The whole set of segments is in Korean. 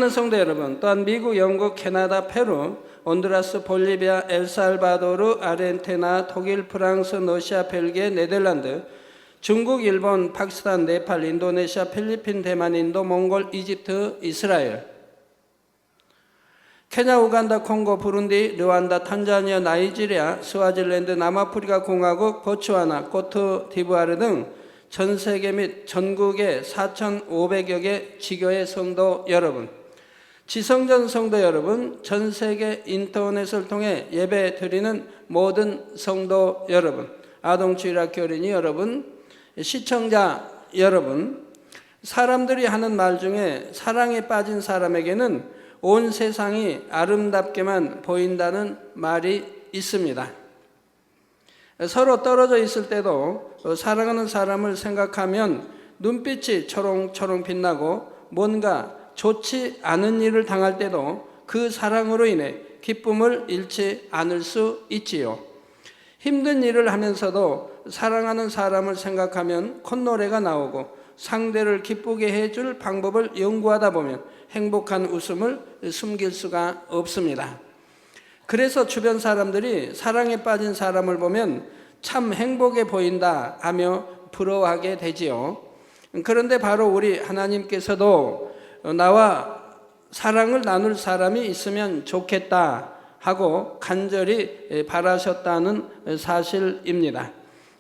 사랑하는 성도 여러분, 또한 미국, 영국, 캐나다, 페루, 온두라스, 볼리비아, 엘살바도르, 아르헨티나, 독일, 프랑스, 러시아, 벨기에, 네덜란드, 중국, 일본, 파키스탄, 네팔, 인도네시아, 필리핀, 대만, 인도, 몽골, 이집트, 이스라엘, 케냐, 우간다, 콩고, 부룬디, 르완다, 탄자니아, 나이지리아, 스와질랜드, 남아프리카 공화국, 보츠와나, 코트디부아르 등 전 세계 및 전국의 4,500여 개 지교의 성도 여러분, 지성전 성도 여러분, 전 세계 인터넷을 통해 예배 드리는 모든 성도 여러분, 아동주일학교 어린이 여러분, 시청자 여러분, 사람들이 하는 말 중에 사랑에 빠진 사람에게는 온 세상이 아름답게만 보인다는 말이 있습니다. 서로 떨어져 있을 때도 사랑하는 사람을 생각하면 눈빛이 초롱초롱 빛나고, 뭔가 좋지 않은 일을 당할 때도 그 사랑으로 인해 기쁨을 잃지 않을 수 있지요. 힘든 일을 하면서도 사랑하는 사람을 생각하면 콧노래가 나오고, 상대를 기쁘게 해줄 방법을 연구하다 보면 행복한 웃음을 숨길 수가 없습니다. 그래서 주변 사람들이 사랑에 빠진 사람을 보면 참 행복해 보인다 하며 부러워하게 되지요. 그런데 바로 우리 하나님께서도 나와 사랑을 나눌 사람이 있으면 좋겠다 하고 간절히 바라셨다는 사실입니다.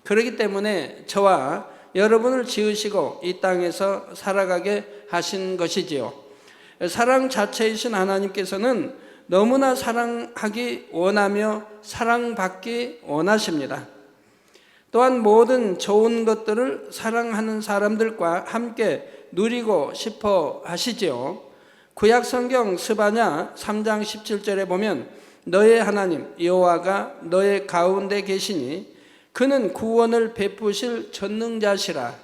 그렇기 때문에 저와 여러분을 지으시고 이 땅에서 살아가게 하신 것이지요. 사랑 자체이신 하나님께서는 너무나 사랑하기 원하며 사랑받기 원하십니다. 또한 모든 좋은 것들을 사랑하는 사람들과 함께 누리고 싶어 하시지요. 구약성경 스바냐 3장 17절에 보면 너의 하나님 여호와가 너의 가운데 계시니 그는 구원을 베푸실 전능자시라.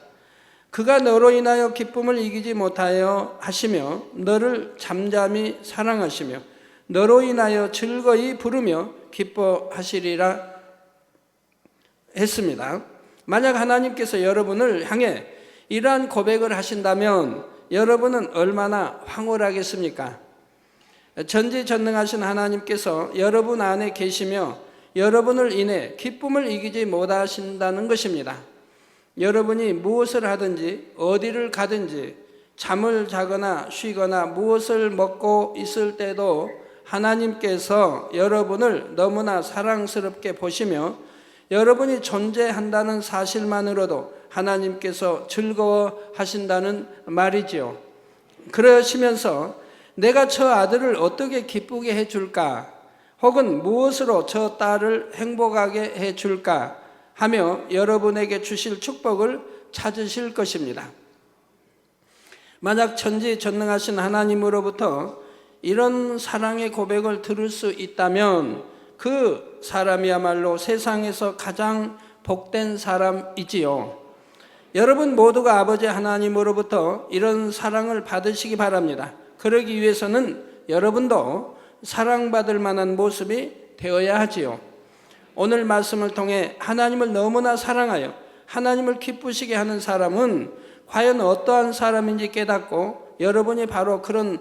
그가 너로 인하여 기쁨을 이기지 못하여 하시며 너를 잠잠히 사랑하시며 너로 인하여 즐거이 부르며 기뻐하시리라 했습니다. 만약 하나님께서 여러분을 향해 이러한 고백을 하신다면 여러분은 얼마나 황홀하겠습니까? 전지전능하신 하나님께서 여러분 안에 계시며 여러분을 인해 기쁨을 이기지 못하신다는 것입니다. 여러분이 무엇을 하든지 어디를 가든지 잠을 자거나 쉬거나 무엇을 먹고 있을 때도 하나님께서 여러분을 너무나 사랑스럽게 보시며 여러분이 존재한다는 사실만으로도 하나님께서 즐거워하신다는 말이지요. 그러시면서 내가 저 아들을 어떻게 기쁘게 해줄까, 혹은 무엇으로 저 딸을 행복하게 해줄까 하며 여러분에게 주실 축복을 찾으실 것입니다. 만약 전지전능하신 하나님으로부터 이런 사랑의 고백을 들을 수 있다면 그 사람이야말로 세상에서 가장 복된 사람이지요. 여러분 모두가 아버지 하나님으로부터 이런 사랑을 받으시기 바랍니다. 그러기 위해서는 여러분도 사랑받을 만한 모습이 되어야 하지요. 오늘 말씀을 통해 하나님을 너무나 사랑하여 하나님을 기쁘시게 하는 사람은 과연 어떠한 사람인지 깨닫고 여러분이 바로 그런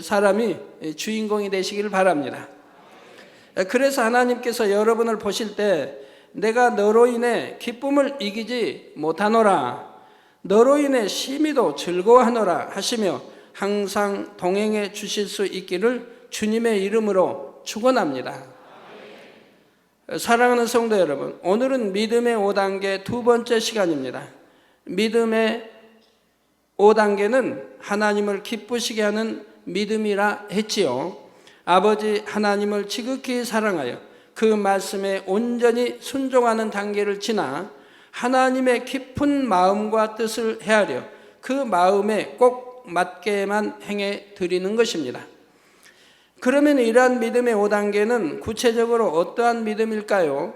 사람이 주인공이 되시길 바랍니다. 그래서 하나님께서 여러분을 보실 때 내가 너로 인해 기쁨을 이기지 못하노라, 너로 인해 심히도 즐거워하노라 하시며 항상 동행해 주실 수 있기를 주님의 이름으로 축원합니다. 사랑하는 성도 여러분, 오늘은 믿음의 5단계 두 번째 시간입니다. 믿음의 5단계는 하나님을 기쁘시게 하는 믿음이라 했지요. 아버지 하나님을 지극히 사랑하여 그 말씀에 온전히 순종하는 단계를 지나 하나님의 깊은 마음과 뜻을 헤아려 그 마음에 꼭 맞게만 행해 드리는 것입니다. 그러면 이러한 믿음의 5단계는 구체적으로 어떠한 믿음일까요?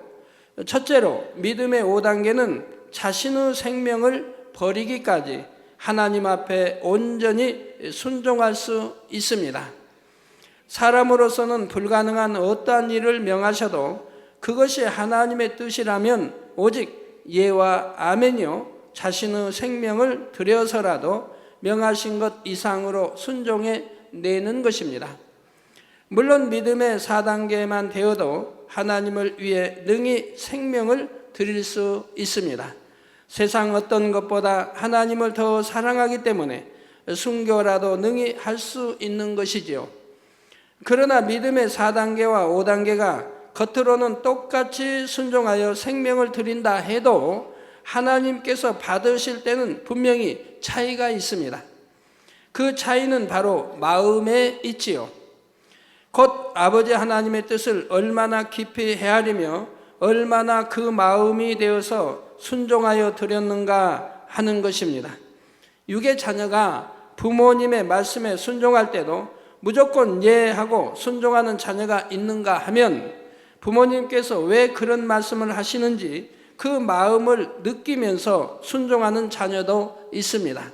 첫째로 믿음의 5단계는 자신의 생명을 버리기까지 하나님 앞에 온전히 순종할 수 있습니다. 사람으로서는 불가능한 어떠한 일을 명하셔도 그것이 하나님의 뜻이라면 오직 예와 아멘이요, 자신의 생명을 들여서라도 명하신 것 이상으로 순종해 내는 것입니다. 물론 믿음의 4단계만 되어도 하나님을 위해 능히 생명을 드릴 수 있습니다. 세상 어떤 것보다 하나님을 더 사랑하기 때문에 순교라도 능히 할 수 있는 것이지요. 그러나 믿음의 4단계와 5단계가 겉으로는 똑같이 순종하여 생명을 드린다 해도 하나님께서 받으실 때는 분명히 차이가 있습니다. 그 차이는 바로 마음에 있지요. 곧 아버지 하나님의 뜻을 얼마나 깊이 헤아리며 얼마나 그 마음이 되어서 순종하여 드렸는가 하는 것입니다. 육의 자녀가 부모님의 말씀에 순종할 때도 무조건 예하고 순종하는 자녀가 있는가 하면 부모님께서 왜 그런 말씀을 하시는지 그 마음을 느끼면서 순종하는 자녀도 있습니다.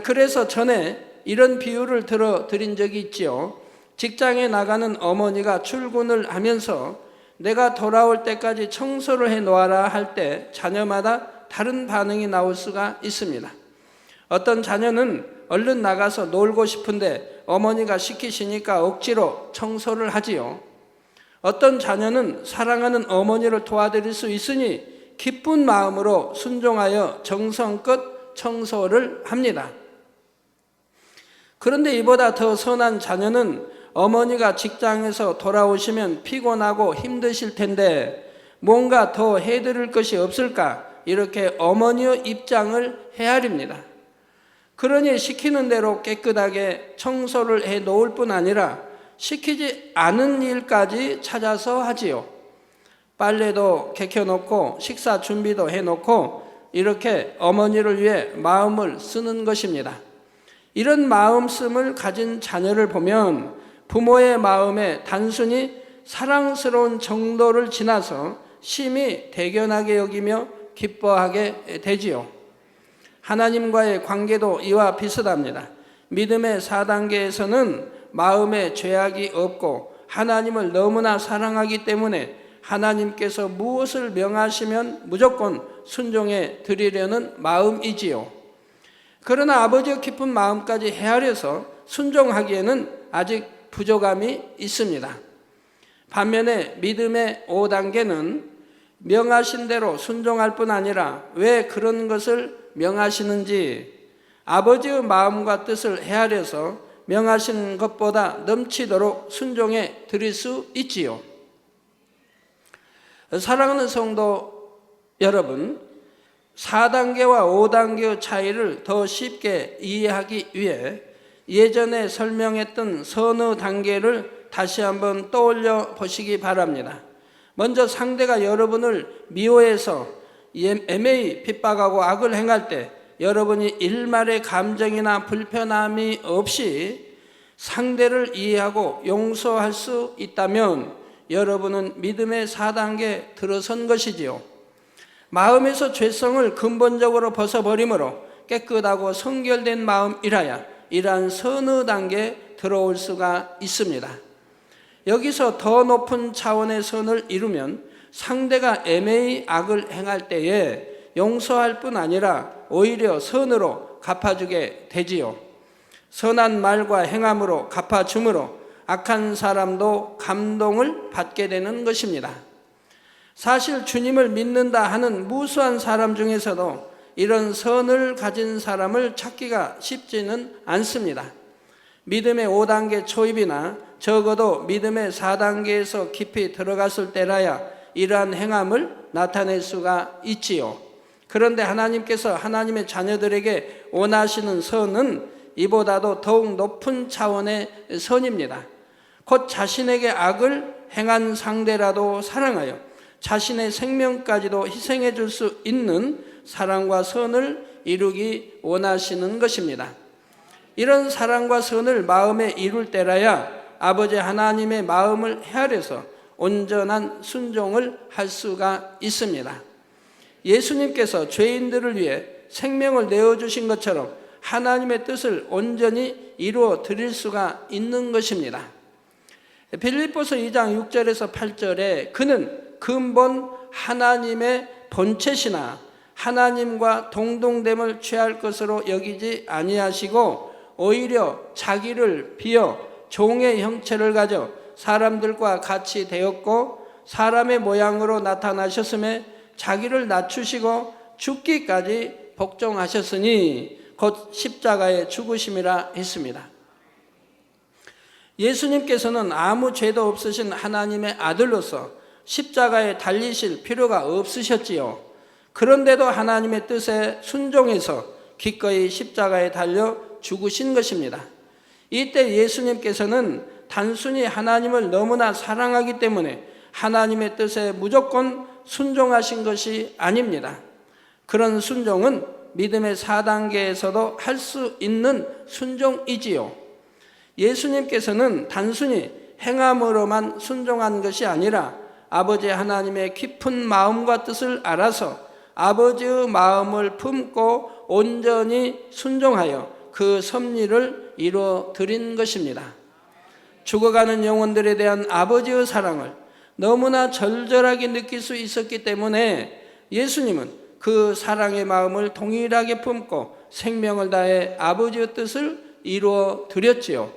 그래서 전에 이런 비유를 들어 드린 적이 있지요. 직장에 나가는 어머니가 출근을 하면서 내가 돌아올 때까지 청소를 해 놓아라 할 때 자녀마다 다른 반응이 나올 수가 있습니다. 어떤 자녀는 얼른 나가서 놀고 싶은데 어머니가 시키시니까 억지로 청소를 하지요. 어떤 자녀는 사랑하는 어머니를 도와드릴 수 있으니 기쁜 마음으로 순종하여 정성껏 청소를 합니다. 그런데 이보다 더 선한 자녀는 어머니가 직장에서 돌아오시면 피곤하고 힘드실 텐데 뭔가 더 해드릴 것이 없을까 이렇게 어머니의 입장을 헤아립니다. 그러니 시키는 대로 깨끗하게 청소를 해 놓을 뿐 아니라 시키지 않은 일까지 찾아서 하지요. 빨래도 개켜놓고 식사 준비도 해놓고 이렇게 어머니를 위해 마음을 쓰는 것입니다. 이런 마음씀을 가진 자녀를 보면 부모의 마음에 단순히 사랑스러운 정도를 지나서 심히 대견하게 여기며 기뻐하게 되지요. 하나님과의 관계도 이와 비슷합니다. 믿음의 4단계에서는 마음에 죄악이 없고 하나님을 너무나 사랑하기 때문에 하나님께서 무엇을 명하시면 무조건 순종해 드리려는 마음이지요. 그러나 아버지의 깊은 마음까지 헤아려서 순종하기에는 아직 부족함이 있습니다. 반면에 믿음의 5단계는 명하신 대로 순종할 뿐 아니라 왜 그런 것을 명하시는지 아버지의 마음과 뜻을 헤아려서 명하신 것보다 넘치도록 순종해 드릴 수 있지요. 사랑하는 성도 여러분, 4단계와 5단계의 차이를 더 쉽게 이해하기 위해 예전에 설명했던 서너 단계를 다시 한번 떠올려 보시기 바랍니다. 먼저 상대가 여러분을 미워해서 애매히 핍박하고 악을 행할 때 여러분이 일말의 감정이나 불편함이 없이 상대를 이해하고 용서할 수 있다면 여러분은 믿음의 4단계에 들어선 것이지요. 마음에서 죄성을 근본적으로 벗어버림으로 깨끗하고 성결된 마음이라야 이러한 선의 단계에 들어올 수가 있습니다. 여기서 더 높은 차원의 선을 이루면 상대가 애매히 악을 행할 때에 용서할 뿐 아니라 오히려 선으로 갚아주게 되지요. 선한 말과 행함으로 갚아줌으로 악한 사람도 감동을 받게 되는 것입니다. 사실 주님을 믿는다 하는 무수한 사람 중에서도 이런 선을 가진 사람을 찾기가 쉽지는 않습니다. 믿음의 5단계 초입이나 적어도 믿음의 4단계에서 깊이 들어갔을 때라야 이러한 행함을 나타낼 수가 있지요. 그런데 하나님께서 하나님의 자녀들에게 원하시는 선은 이보다도 더욱 높은 차원의 선입니다. 곧 자신에게 악을 행한 상대라도 사랑하여 자신의 생명까지도 희생해 줄 수 있는 사랑과 선을 이루기 원하시는 것입니다. 이런 사랑과 선을 마음에 이룰 때라야 아버지 하나님의 마음을 헤아려서 온전한 순종을 할 수가 있습니다. 예수님께서 죄인들을 위해 생명을 내어주신 것처럼 하나님의 뜻을 온전히 이루어 드릴 수가 있는 것입니다. 빌립보서 2장 6절에서 8절에 그는 근본 하나님의 본체시나 하나님과 동등됨을 취할 것으로 여기지 아니하시고 오히려 자기를 비어 종의 형체를 가져 사람들과 같이 되었고 사람의 모양으로 나타나셨음에 자기를 낮추시고 죽기까지 복종하셨으니 곧 십자가의 죽으심이라 했습니다. 예수님께서는 아무 죄도 없으신 하나님의 아들로서 십자가에 달리실 필요가 없으셨지요. 그런데도 하나님의 뜻에 순종해서 기꺼이 십자가에 달려 죽으신 것입니다. 이때 예수님께서는 단순히 하나님을 너무나 사랑하기 때문에 하나님의 뜻에 무조건 순종하신 것이 아닙니다. 그런 순종은 믿음의 4단계에서도 할 수 있는 순종이지요. 예수님께서는 단순히 행함으로만 순종한 것이 아니라 아버지 하나님의 깊은 마음과 뜻을 알아서 아버지의 마음을 품고 온전히 순종하여 그 섭리를 이루어 드린 것입니다. 죽어가는 영혼들에 대한 아버지의 사랑을 너무나 절절하게 느낄 수 있었기 때문에 예수님은 그 사랑의 마음을 동일하게 품고 생명을 다해 아버지의 뜻을 이루어 드렸지요.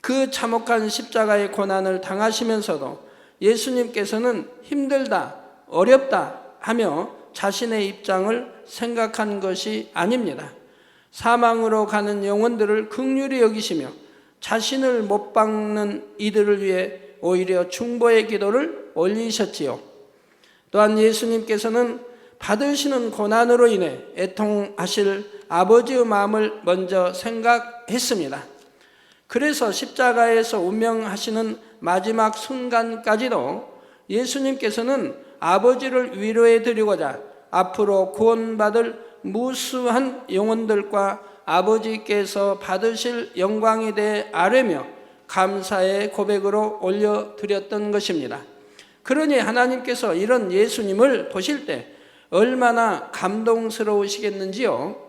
그 참혹한 십자가의 고난을 당하시면서도 예수님께서는 힘들다, 어렵다 하며 자신의 입장을 생각한 것이 아닙니다. 사망으로 가는 영혼들을 긍휼히 여기시며 자신을 못 박는 이들을 위해 오히려 중보의 기도를 올리셨지요. 또한 예수님께서는 받으시는 고난으로 인해 애통하실 아버지의 마음을 먼저 생각했습니다. 그래서 십자가에서 운명하시는 마지막 순간까지도 예수님께서는 아버지를 위로해 드리고자 앞으로 구원받을 무수한 영혼들과 아버지께서 받으실 영광에 대해 아뢰며 감사의 고백으로 올려드렸던 것입니다. 그러니 하나님께서 이런 예수님을 보실 때 얼마나 감동스러우시겠는지요.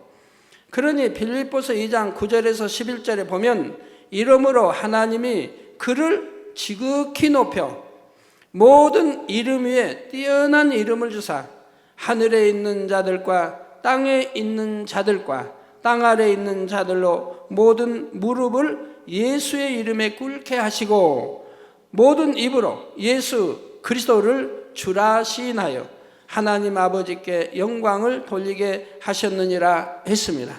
그러니 빌립보서 2장 9절에서 11절에 보면 이러므로 하나님이 그를 지극히 높여 모든 이름 위에 뛰어난 이름을 주사 하늘에 있는 자들과 땅에 있는 자들과 땅 아래에 있는 자들로 모든 무릎을 예수의 이름에 꿇게 하시고 모든 입으로 예수 그리스도를 주라 시인하여 하나님 아버지께 영광을 돌리게 하셨느니라 했습니다.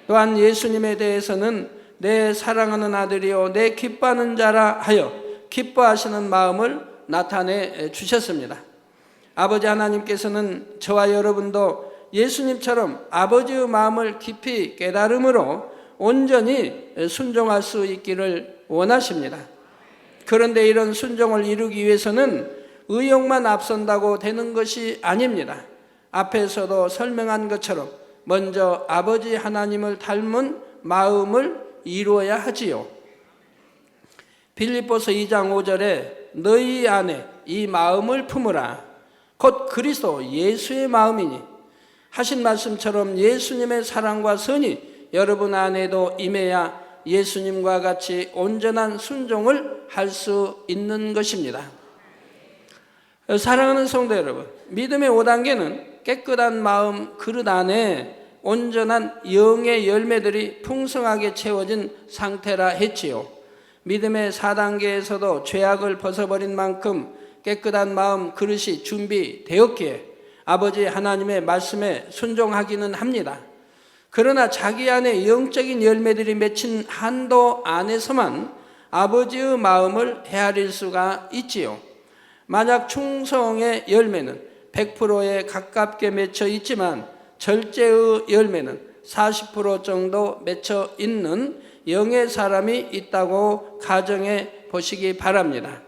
또한 예수님에 대해서는 내 사랑하는 아들이요 내 기뻐하는 자라 하여 기뻐하시는 마음을 나타내 주셨습니다. 아버지 하나님께서는 저와 여러분도 예수님처럼 아버지의 마음을 깊이 깨달음으로 온전히 순종할 수 있기를 원하십니다. 그런데 이런 순종을 이루기 위해서는 의욕만 앞선다고 되는 것이 아닙니다. 앞에서도 설명한 것처럼 먼저 아버지 하나님을 닮은 마음을 이루어야 하지요. 빌립보서 2장 5절에 너희 안에 이 마음을 품으라 곧 그리스도 예수의 마음이니 하신 말씀처럼 예수님의 사랑과 선이 여러분 안에도 임해야 예수님과 같이 온전한 순종을 할 수 있는 것입니다. 사랑하는 성도 여러분, 믿음의 5단계는 깨끗한 마음 그릇 안에 온전한 영의 열매들이 풍성하게 채워진 상태라 했지요. 믿음의 4단계에서도 죄악을 벗어버린 만큼 깨끗한 마음 그릇이 준비되었기에 아버지 하나님의 말씀에 순종하기는 합니다. 그러나 자기 안에 영적인 열매들이 맺힌 한도 안에서만 아버지의 마음을 헤아릴 수가 있지요. 만약 충성의 열매는 100%에 가깝게 맺혀 있지만 절제의 열매는 40% 정도 맺혀 있는 영의 사람이 있다고 가정해 보시기 바랍니다.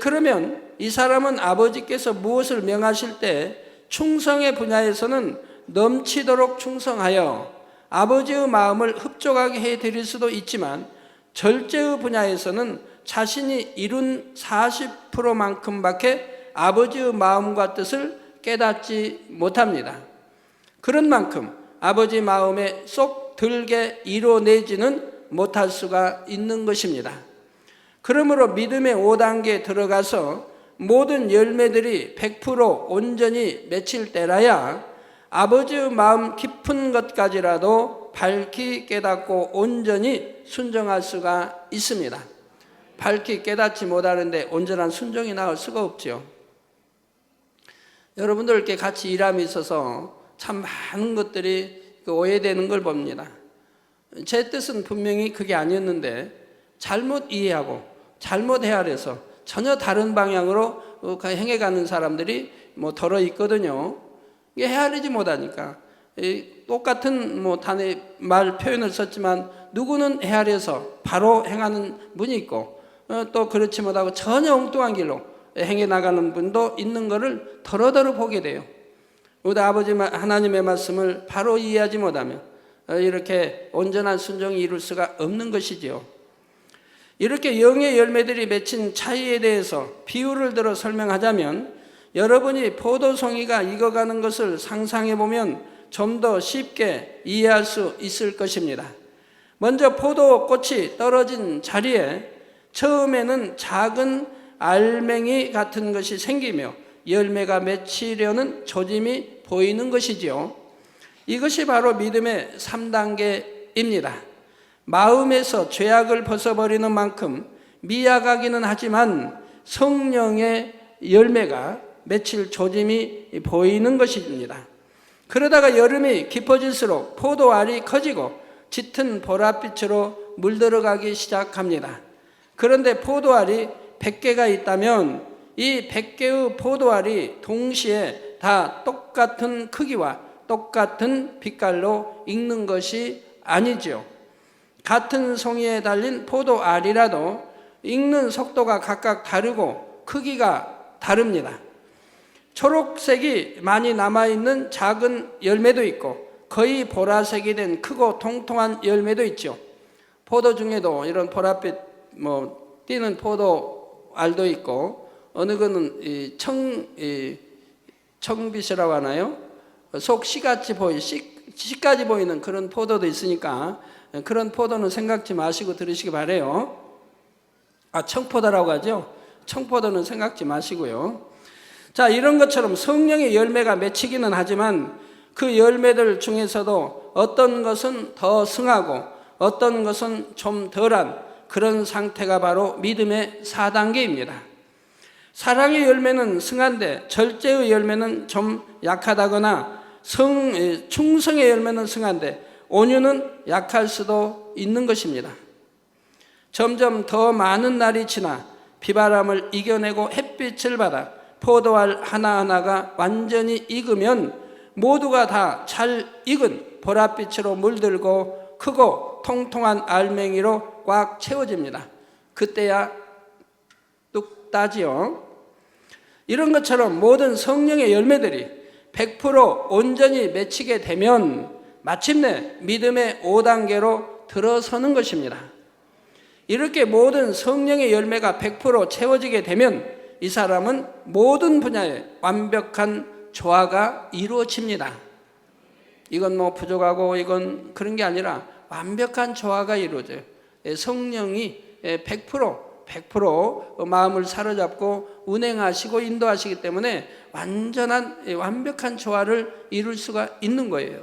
그러면 이 사람은 아버지께서 무엇을 명하실 때 충성의 분야에서는 넘치도록 충성하여 아버지의 마음을 흡족하게 해드릴 수도 있지만 절제의 분야에서는 자신이 이룬 40%만큼밖에 아버지의 마음과 뜻을 깨닫지 못합니다. 그런 만큼 아버지 마음에 쏙 들게 이뤄내지는 못할 수가 있는 것입니다. 그러므로 믿음의 5단계에 들어가서 모든 열매들이 100% 온전히 맺힐 때라야 아버지의 마음 깊은 것까지라도 밝히 깨닫고 온전히 순종할 수가 있습니다. 밝히 깨닫지 못하는데 온전한 순종이 나올 수가 없죠. 여러분들께 같이 일함이 있어서 참 많은 것들이 오해되는 걸 봅니다. 제 뜻은 분명히 그게 아니었는데 잘못 이해하고 잘못 헤아려서 전혀 다른 방향으로 행해가는 사람들이 덜어 있거든요. 이게 헤아리지 못하니까 똑같은 단의 말 표현을 썼지만 누구는 헤아려서 바로 행하는 분이 있고 또 그렇지 못하고 전혀 엉뚱한 길로 행해 나가는 분도 있는 것을 더러더러 보게 돼요. 우리 아버지 하나님의 말씀을 바로 이해하지 못하면 이렇게 온전한 순종이 이룰 수가 없는 것이지요. 이렇게 영의 열매들이 맺힌 차이에 대해서 비유를 들어 설명하자면 여러분이 포도송이가 익어가는 것을 상상해 보면 좀 더 쉽게 이해할 수 있을 것입니다. 먼저 포도꽃이 떨어진 자리에 처음에는 작은 알맹이 같은 것이 생기며 열매가 맺히려는 조짐이 보이는 것이지요. 이것이 바로 믿음의 3단계입니다. 마음에서 죄악을 벗어버리는 만큼 미약하기는 하지만 성령의 열매가 맺힐 조짐이 보이는 것입니다. 그러다가 여름이 깊어질수록 포도알이 커지고 짙은 보랏빛으로 물들어가기 시작합니다. 그런데 포도알이 100개가 있다면 이 100개의 포도알이 동시에 다 똑같은 크기와 똑같은 빛깔로 익는 것이 아니죠. 같은 송이에 달린 포도알이라도 익는 속도가 각각 다르고 크기가 다릅니다. 초록색이 많이 남아있는 작은 열매도 있고 거의 보라색이 된 크고 통통한 열매도 있죠. 포도 중에도 이런 보랏빛 띄는 포도알도 있고 어느 거는 청빛이라고 하나요? 속 씨까지 보이는 그런 포도도 있으니까 그런 포도는 생각지 마시고 들으시기 바래요. 청포도라고 하죠. 청포도는 생각지 마시고요. 자, 이런 것처럼 성령의 열매가 맺히기는 하지만 그 열매들 중에서도 어떤 것은 더 승하고 어떤 것은 좀 덜한 그런 상태가 바로 믿음의 4단계입니다. 사랑의 열매는 승한데 절제의 열매는 좀 약하다거나 충성의 열매는 승한데 온유는 약할 수도 있는 것입니다. 점점 더 많은 날이 지나 비바람을 이겨내고 햇빛을 받아 포도알 하나하나가 완전히 익으면 모두가 다 잘 익은 보랏빛으로 물들고 크고 통통한 알맹이로 꽉 채워집니다. 그때야 뚝 따지요. 이런 것처럼 모든 성령의 열매들이 100% 온전히 맺히게 되면 마침내 믿음의 5단계로 들어서는 것입니다. 이렇게 모든 성령의 열매가 100% 채워지게 되면 이 사람은 모든 분야에 완벽한 조화가 이루어집니다. 이건 부족하고 이건 그런 게 아니라 완벽한 조화가 이루어져요. 성령이 100% 마음을 사로잡고 운행하시고 인도하시기 때문에 완벽한 조화를 이룰 수가 있는 거예요.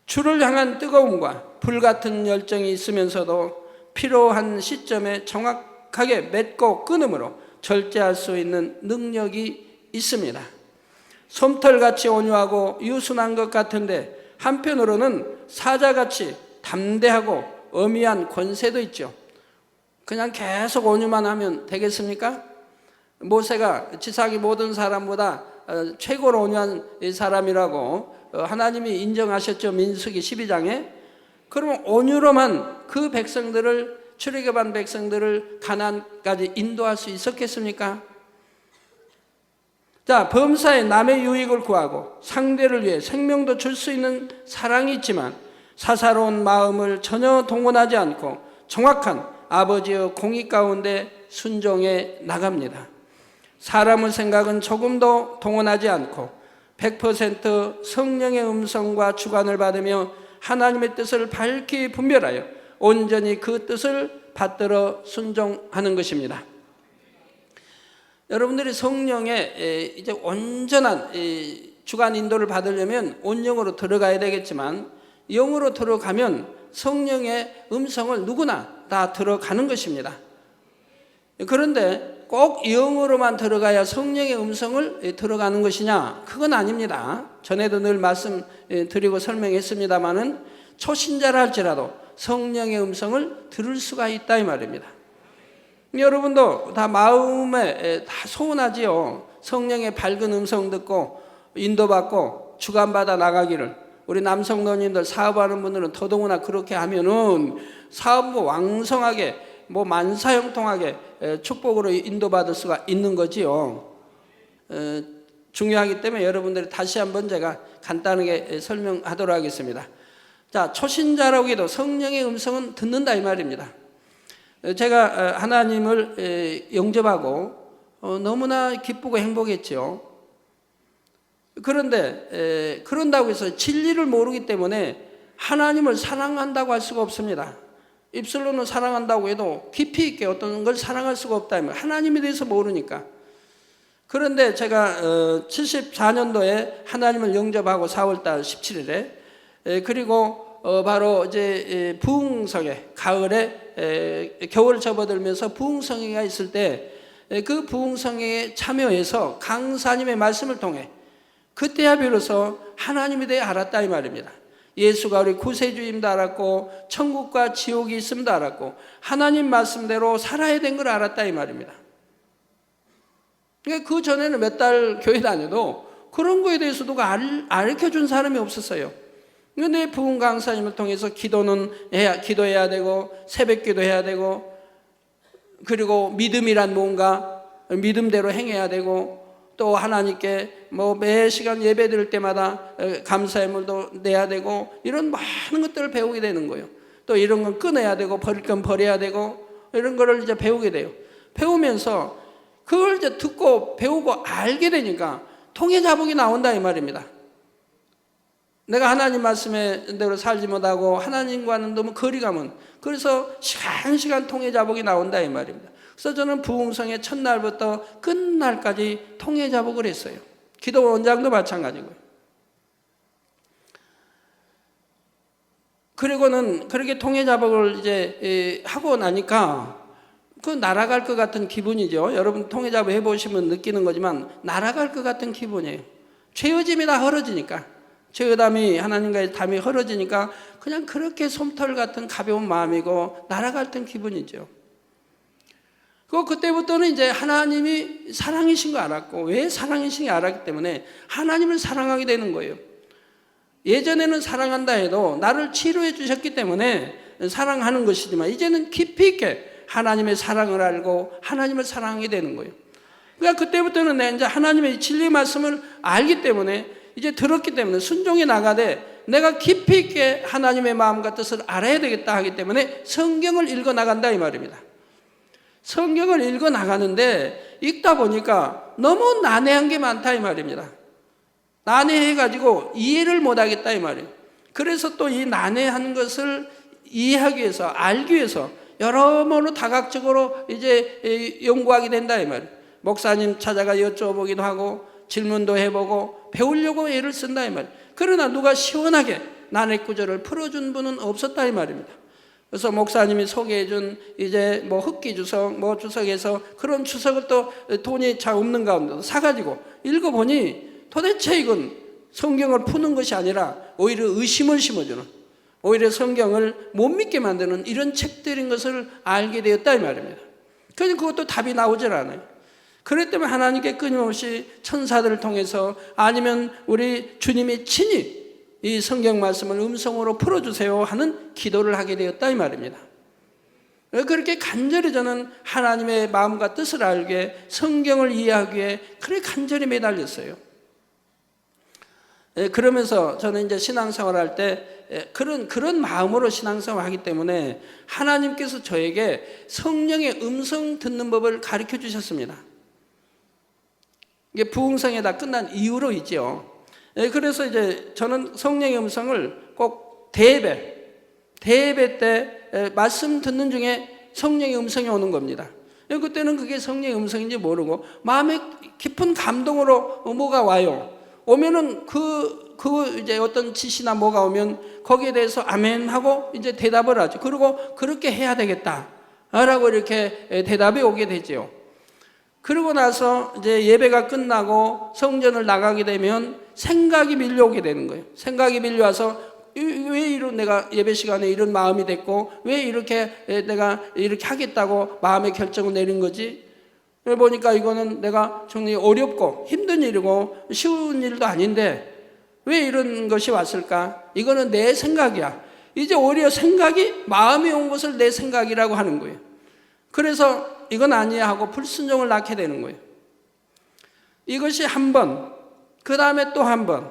주를 향한 뜨거움과 불같은 열정이 있으면서도 필요한 시점에 정확하게 맺고 끊음으로 절제할 수 있는 능력이 있습니다. 솜털같이 온유하고 유순한 것 같은데 한편으로는 사자같이 담대하고 엄위한 권세도 있죠. 그냥 계속 온유만 하면 되겠습니까? 모세가 지상의 모든 사람보다 최고로 온유한 사람이라고 하나님이 인정하셨죠. 민수기 12장에. 그러면 온유로만 그 백성들을 출애굽한 백성들을 가나안까지 인도할 수 있었겠습니까? 자, 범사에 남의 유익을 구하고 상대를 위해 생명도 줄 수 있는 사랑이 있지만 사사로운 마음을 전혀 동원하지 않고 정확한 아버지의 공의 가운데 순종해 나갑니다. 사람의 생각은 조금도 동원하지 않고 100% 성령의 음성과 주관을 받으며 하나님의 뜻을 밝히 분별하여 온전히 그 뜻을 받들어 순종하는 것입니다. 여러분들이 성령의 이제 온전한 주관 인도를 받으려면 온영으로 들어가야 되겠지만 영으로 들어가면 성령의 음성을 누구나 다 들어가는 것입니다. 그런데 꼭 영으로만 들어가야 성령의 음성을 들어가는 것이냐? 그건 아닙니다. 전에도 늘 말씀드리고 설명했습니다마는 초신자라 할지라도 성령의 음성을 들을 수가 있다 이 말입니다. 여러분도 다 마음에 다 소원하지요. 성령의 밝은 음성 듣고 인도받고 주관받아 나가기를. 우리 남성노인들 사업하는 분들은 더더구나 그렇게 하면은 사업도 왕성하게 만사형통하게 축복으로 인도받을 수가 있는 거지요. 중요하기 때문에 여러분들이 다시 한번 제가 간단하게 설명하도록 하겠습니다. 자, 초신자라고 해도 성령의 음성은 듣는다 이 말입니다. 제가 하나님을 영접하고 너무나 기쁘고 행복했죠. 그런데 그런다고 해서 진리를 모르기 때문에 하나님을 사랑한다고 할 수가 없습니다. 입술로는 사랑한다고 해도 깊이 있게 어떤 걸 사랑할 수가 없다. 하나님에 대해서 모르니까. 그런데 제가 74년도에 하나님을 영접하고 4월달 17일에 그리고 바로 이제 부흥성회 가을에 겨울 접어들면서 부흥성회가 있을 때 그 부흥성회에 참여해서 강사님의 말씀을 통해 그때야 비로소 하나님에 대해 알았다 이 말입니다. 예수가 우리 구세주임도 알았고 천국과 지옥이 있음도 알았고 하나님 말씀대로 살아야 된 걸 알았다 이 말입니다. 그러니까 그 전에는 몇 달 교회 다녀도 그런 거에 대해서 누가 가르쳐준 사람이 없었어요. 그런데 부흥 강사님을 통해서 기도해야 되고 새벽 기도해야 되고 그리고 믿음이란 뭔가 믿음대로 행해야 되고 또 하나님께 매 시간 예배 드릴 때마다 감사의 물도 내야 되고 이런 많은 것들을 배우게 되는 거예요. 또 이런 건 끊어야 되고 버릴 건 버려야 되고 이런 거를 이제 배우게 돼요. 배우면서 그걸 이제 듣고 배우고 알게 되니까 통해자복이 나온다 이 말입니다. 내가 하나님 말씀대로 살지 못하고 하나님과는 너무 거리감은 그래서 시간 통해자복이 나온다 이 말입니다. 그래서 저는 부흥성의 첫날부터 끝날까지 통해자복을 했어요. 기도 원장도 마찬가지고요. 그리고는 그렇게 통해자복을 이제 하고 나니까 그 날아갈 것 같은 기분이죠. 여러분 통해자복 해보시면 느끼는 거지만 날아갈 것 같은 기분이에요. 죄의짐이 다 헐어지니까. 죄의담이 하나님과의 담이 헐어지니까 그냥 그렇게 솜털 같은 가벼운 마음이고 날아갈 듯한 기분이죠. 그때부터는 이제 하나님이 사랑이신 거 알았고 왜 사랑이신 거 알았기 때문에 하나님을 사랑하게 되는 거예요. 예전에는 사랑한다 해도 나를 치료해 주셨기 때문에 사랑하는 것이지만 이제는 깊이 있게 하나님의 사랑을 알고 하나님을 사랑하게 되는 거예요. 그러니까 그때부터는 내가 이제 하나님의 진리 말씀을 알기 때문에 이제 들었기 때문에 순종해 나가되 내가 깊이 있게 하나님의 마음과 뜻을 알아야 되겠다 하기 때문에 성경을 읽어 나간다 이 말입니다. 성경을 읽어 나가는데 읽다 보니까 너무 난해한 게 많다 이 말입니다. 난해해가지고 이해를 못하겠다 이 말이에요. 그래서 또 이 난해한 것을 이해하기 위해서 알기 위해서 여러모로 다각적으로 이제 연구하게 된다 이 말이에요. 목사님 찾아가 여쭤보기도 하고 질문도 해보고 배우려고 애를 쓴다 이 말이에요. 그러나 누가 시원하게 난해 구절을 풀어준 분은 없었다 이 말입니다. 그래서 목사님이 소개해준 이제 흑기 주석, 주석에서 그런 주석을 또 돈이 잘 없는 가운데도 사가지고 읽어보니 도대체 이건 성경을 푸는 것이 아니라 오히려 의심을 심어주는, 오히려 성경을 못 믿게 만드는 이런 책들인 것을 알게 되었다 이 말입니다. 그런데 그것도 답이 나오질 않아요. 그렇기 때문에 하나님께 끊임없이 천사들을 통해서 아니면 우리 주님이 친히 이 성경 말씀을 음성으로 풀어주세요 하는 기도를 하게 되었다 이 말입니다. 그렇게 간절히 저는 하나님의 마음과 뜻을 알게 성경을 이해하기에 그렇게 간절히 매달렸어요. 그러면서 저는 이제 신앙생활 할 때 그런 마음으로 신앙생활 하기 때문에 하나님께서 저에게 성령의 음성 듣는 법을 가르쳐 주셨습니다. 이게 부흥성에 다 끝난 이후로이죠. 그래서 이제 저는 성령의 음성을 꼭 대예배 때 말씀 듣는 중에 성령의 음성이 오는 겁니다. 그때는 그게 성령의 음성인지 모르고 마음에 깊은 감동으로 뭐가 와요. 오면은 그 그 이제 어떤 지시나 뭐가 오면 거기에 대해서 아멘 하고 이제 대답을 하죠. 그리고 그렇게 해야 되겠다라고 이렇게 대답이 오게 되죠. 그러고 나서 이제 예배가 끝나고 성전을 나가게 되면 생각이 밀려오게 되는 거예요. 생각이 밀려와서 왜 이런 내가 예배 시간에 이런 마음이 됐고 왜 이렇게 내가 이렇게 하겠다고 마음의 결정을 내린 거지? 보니까 이거는 내가 정말 어렵고 힘든 일이고 쉬운 일도 아닌데 왜 이런 것이 왔을까? 이거는 내 생각이야. 이제 오히려 생각이 마음에 온 것을 내 생각이라고 하는 거예요. 그래서 이건 아니야 하고 불순종을 낳게 되는 거예요. 이것이 한 번, 그 다음에 또 한 번,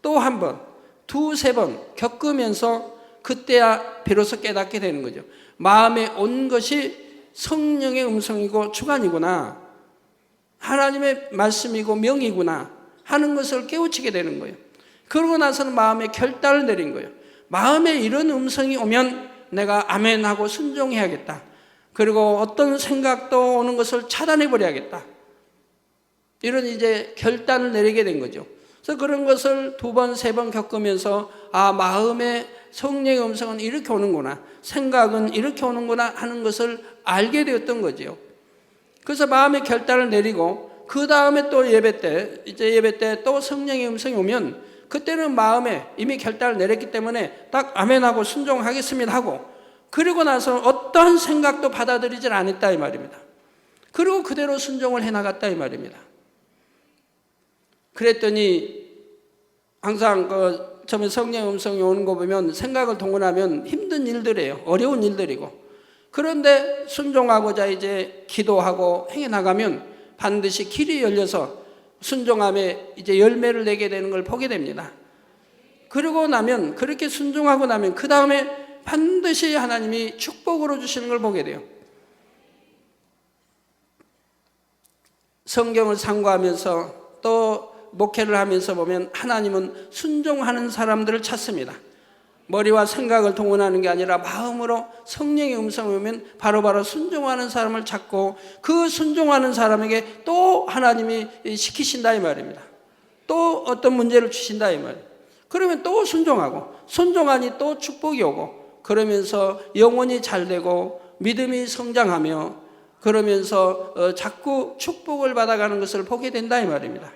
또 한 번, 두세 번 겪으면서 그때야 비로소 깨닫게 되는 거죠. 마음에 온 것이 성령의 음성이고 주관이구나, 하나님의 말씀이고 명이구나 하는 것을 깨우치게 되는 거예요. 그러고 나서는 마음에 결단을 내린 거예요. 마음에 이런 음성이 오면 내가 아멘하고 순종해야겠다. 그리고 어떤 생각도 오는 것을 차단해 버려야겠다. 이런 이제 결단을 내리게 된 거죠. 그래서 그런 것을 두 번, 세 번 겪으면서 마음의 성령의 음성은 이렇게 오는구나, 생각은 이렇게 오는구나 하는 것을 알게 되었던 거죠. 그래서 마음의 결단을 내리고 그 다음에 또 예배 때 또 성령의 음성이 오면 그때는 마음에 이미 결단을 내렸기 때문에 딱 아멘하고 순종하겠습니다 하고, 그리고 나서 어떠한 생각도 받아들이질 않았다 이 말입니다. 그리고 그대로 순종을 해나갔다 이 말입니다. 그랬더니 항상 처음에 성령의 음성이 오는 거 보면 생각을 동원하면 힘든 일들이에요. 어려운 일들이고. 그런데 순종하고자 이제 기도하고 행해 나가면 반드시 길이 열려서 순종함에 이제 열매를 내게 되는 걸 보게 됩니다. 그러고 나면, 그렇게 순종하고 나면 그 다음에 반드시 하나님이 축복으로 주시는 걸 보게 돼요. 성경을 상고하면서 또 목회를 하면서 보면 하나님은 순종하는 사람들을 찾습니다. 머리와 생각을 동원하는 게 아니라 마음으로 성령의 음성이 오면 바로바로 순종하는 사람을 찾고, 그 순종하는 사람에게 또 하나님이 시키신다 이 말입니다. 또 어떤 문제를 주신다 이 말이에요. 그러면 또 순종하고, 순종하니 또 축복이 오고, 그러면서 영혼이 잘되고 믿음이 성장하며, 그러면서 자꾸 축복을 받아가는 것을 보게 된다 이 말입니다.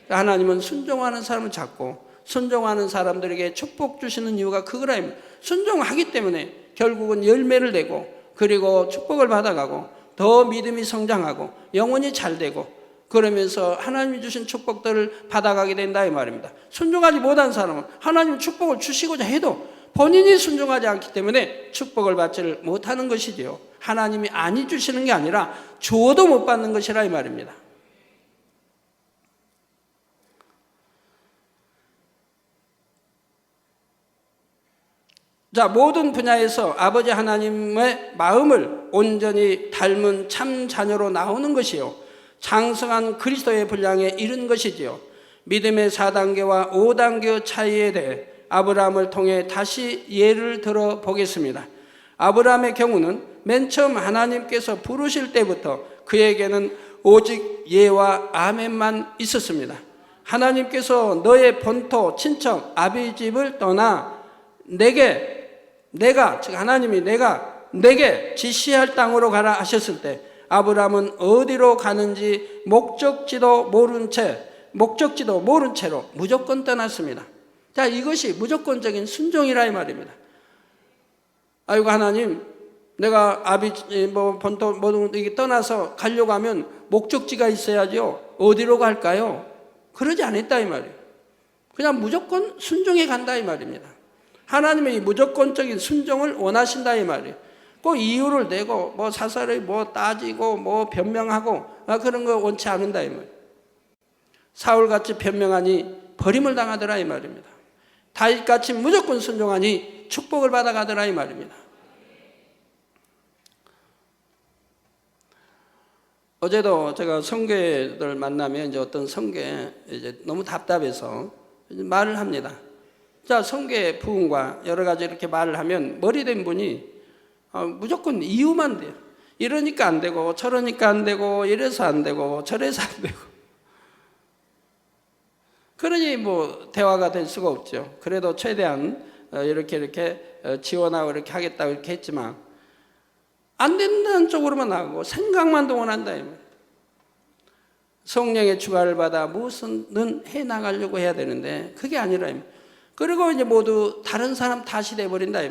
하나님은 순종하는 사람을 찾고 순종하는 사람들에게 축복 주시는 이유가 그거라. 순종하기 때문에 결국은 열매를 내고, 그리고 축복을 받아가고, 더 믿음이 성장하고 영혼이 잘되고, 그러면서 하나님이 주신 축복들을 받아가게 된다 이 말입니다. 순종하지 못한 사람은 하나님 축복을 주시고자 해도 본인이 순종하지 않기 때문에 축복을 받지를 못하는 것이지요. 하나님이 아니 주시는 게 아니라 주어도 못 받는 것이라 이 말입니다. 자, 모든 분야에서 아버지 하나님의 마음을 온전히 닮은 참 자녀로 나오는 것이요, 장성한 그리스도의 분량에 이른 것이지요. 믿음의 4단계와 5단계의 차이에 대해 아브라함을 통해 다시 예를 들어 보겠습니다. 아브라함의 경우는 맨 처음 하나님께서 부르실 때부터 그에게는 오직 예와 아멘만 있었습니다. 하나님께서 너의 본토, 친척, 아비 집을 떠나 즉 하나님이 내게 지시할 땅으로 가라 하셨을 때 아브라함은 어디로 가는지 목적지도 모른 채로 무조건 떠났습니다. 자, 이것이 무조건적인 순종이라 이 말입니다. 아이고 하나님, 내가 본토 모든 데 떠나서 가려고 하면 목적지가 있어야죠. 어디로 갈까요? 그러지 않았다 이 말이에요. 그냥 무조건 순종해 간다 이 말입니다. 하나님의 무조건적인 순종을 원하신다 이 말이에요. 꼭 이유를 내고 사설에 따지고 변명하고 그런 거 원치 않는다 이 말이에요. 사울같이 변명하니 버림을 당하더라 이 말입니다. 다윗같이 무조건 순종하니 축복을 받아가더라 이 말입니다. 어제도 제가 성교회들 만나면 이제 어떤 성교회 이제 너무 답답해서 말을 합니다. 자, 성교회 부흥과 여러 가지 이렇게 말을 하면 머리된 분이 무조건 이유만 돼요. 이러니까 안 되고 저러니까 안 되고 이래서 안 되고 저래서 안 되고. 그러니 뭐 대화가 될 수가 없죠. 그래도 최대한 이렇게 지원하고 이렇게 하겠다고 이렇게 했지만 안 된다는 쪽으로만 나가고 생각만 동원한다. 성령의 주관을 받아 무엇은 해 나가려고 해야 되는데 그게 아니라. 그리고 이제 모두 다른 사람 탓이 돼버린다.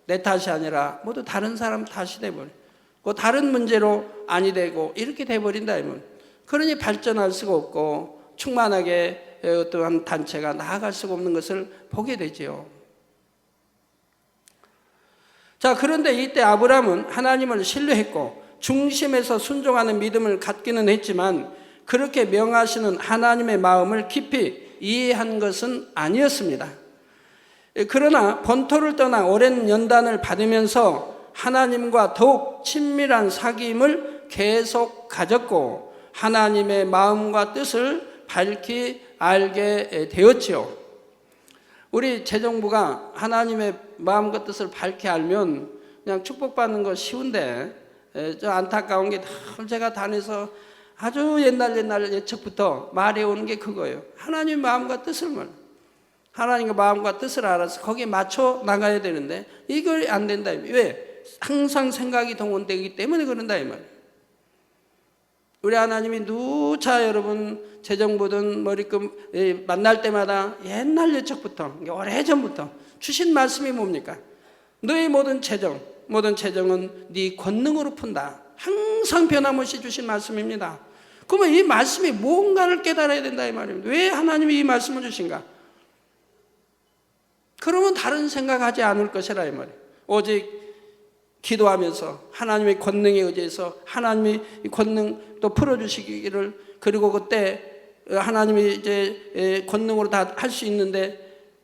내 탓이 아니라 모두 다른 사람 탓이 돼버려. 그 다른 문제로 아니 되고 이렇게 돼버린다. 그러니 발전할 수가 없고 충만하게 어떠한 단체가 나아갈 수가 없는 것을 보게 되지요. 자, 그런데 이때 아브라함은 하나님을 신뢰했고 중심에서 순종하는 믿음을 갖기는 했지만 그렇게 명하시는 하나님의 마음을 깊이 이해한 것은 아니었습니다. 그러나 본토를 떠나 오랜 연단을 받으면서 하나님과 더욱 친밀한 사귐을 계속 가졌고 하나님의 마음과 뜻을 밝히 알게 되었지요. 우리 재정부가 하나님의 마음과 뜻을 밝히 알면 그냥 축복받는 거 쉬운데 저 안타까운 게 제가 다녀서 아주 옛날 예측부터 말해오는 게 그거예요. 하나님의 마음과 뜻을 하나님의 마음과 뜻을 알아서 거기에 맞춰 나가야 되는데 이걸 안 된다. 왜? 항상 생각이 동원되기 때문에 그런다 이 말이에요. 우리 하나님이 누차 여러분 재정부든 머리금 만날 때마다 옛날 예측부터 오래전부터 주신 말씀이 뭡니까? 너의 모든 재정은 네 권능으로 푼다. 항상 변함없이 주신 말씀입니다. 그러면 이 말씀이 뭔가를 깨달아야 된다 이 말입니다. 왜 하나님이 이 말씀을 주신가? 그러면 다른 생각하지 않을 것이라 이 말이에요. 오직 기도하면서 하나님의 권능에 의지해서 하나님이 이 권능 또 풀어주시기를, 그리고 그때 하나님이 이제 권능으로 다 할 수 있는데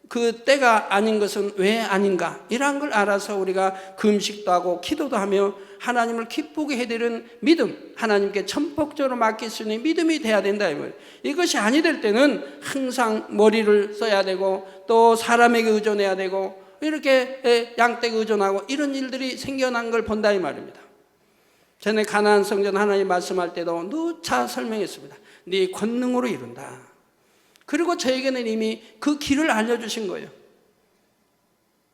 그 때가 아닌 것은 왜 아닌가, 이러한 걸 알아서 우리가 금식도 하고 기도도 하며 하나님을 기쁘게 해드리는 믿음, 하나님께 전폭적으로 맡길 수 있는 믿음이 돼야 된다 이 말이에요. 이것이 아니 될 때는 항상 머리를 써야 되고 또 사람에게 의존해야 되고 이렇게 양떼에 의존하고 이런 일들이 생겨난 걸 본다 이 말입니다. 전에 가나안 성전 하나님 말씀할 때도 누차 설명했습니다. 네 권능으로 이룬다. 그리고 저에게는 이미 그 길을 알려주신 거예요.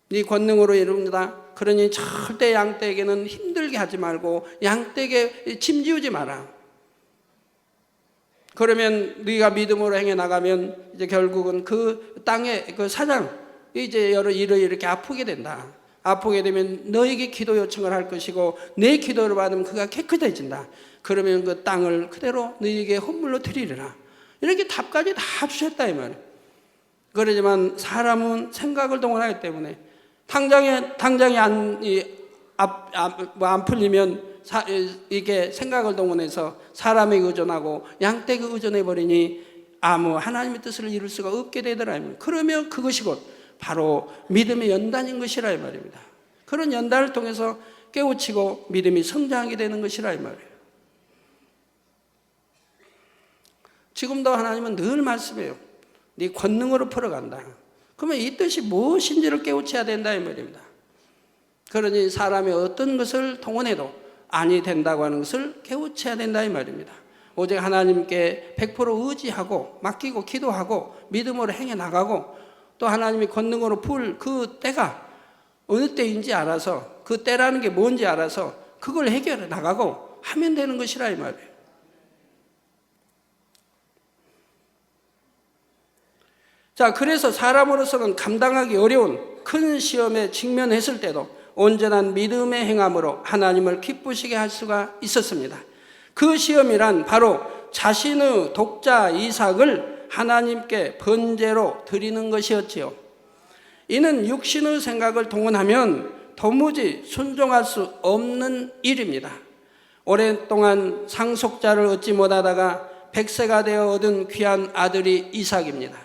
네 권능으로 이룬다. 그러니 절대 양떼에게는 힘들게 하지 말고 양떼에게 짐지우지 마라. 그러면 네가 믿음으로 행해 나가면 이제 결국은 그 땅의 그 사장 이제 여러 일을 이렇게 아프게 된다. 아프게 되면 너에게 기도 요청을 할 것이고 내 기도를 받으면 그가 깨끗해진다. 그러면 그 땅을 그대로 너에게 헌물로 드리리라. 이렇게 답까지 다 주셨다 이 말이에요. 그러지만 사람은 생각을 동원하기 때문에 당장에 안 풀리면 이게 생각을 동원해서 사람에게 의존하고 양떼에게 의존해 버리니 아무 하나님의 뜻을 이룰 수가 없게 되더라. 그러면 그것이 곧 바로 믿음의 연단인 것이라 이 말입니다. 그런 연단을 통해서 깨우치고 믿음이 성장하게 되는 것이라 이 말이에요. 지금도 하나님은 늘 말씀해요. 네 권능으로 풀어간다. 그러면 이 뜻이 무엇인지를 깨우쳐야 된다 이 말입니다. 그러니 사람이 어떤 것을 동원해도 아니 된다고 하는 것을 깨우쳐야 된다 이 말입니다. 오직 하나님께 100% 의지하고 맡기고 기도하고 믿음으로 행해 나가고 또 하나님이 권능으로 풀 그 때가 어느 때인지 알아서, 그 때라는 게 뭔지 알아서 그걸 해결해 나가고 하면 되는 것이라 이 말이에요. 자, 그래서 사람으로서는 감당하기 어려운 큰 시험에 직면했을 때도 온전한 믿음의 행함으로 하나님을 기쁘시게 할 수가 있었습니다. 그 시험이란 바로 자신의 독자 이삭을 하나님께 번제로 드리는 것이었지요. 이는 육신의 생각을 동원하면 도무지 순종할 수 없는 일입니다. 오랫동안 상속자를 얻지 못하다가 100세가 되어 얻은 귀한 아들이 이삭입니다.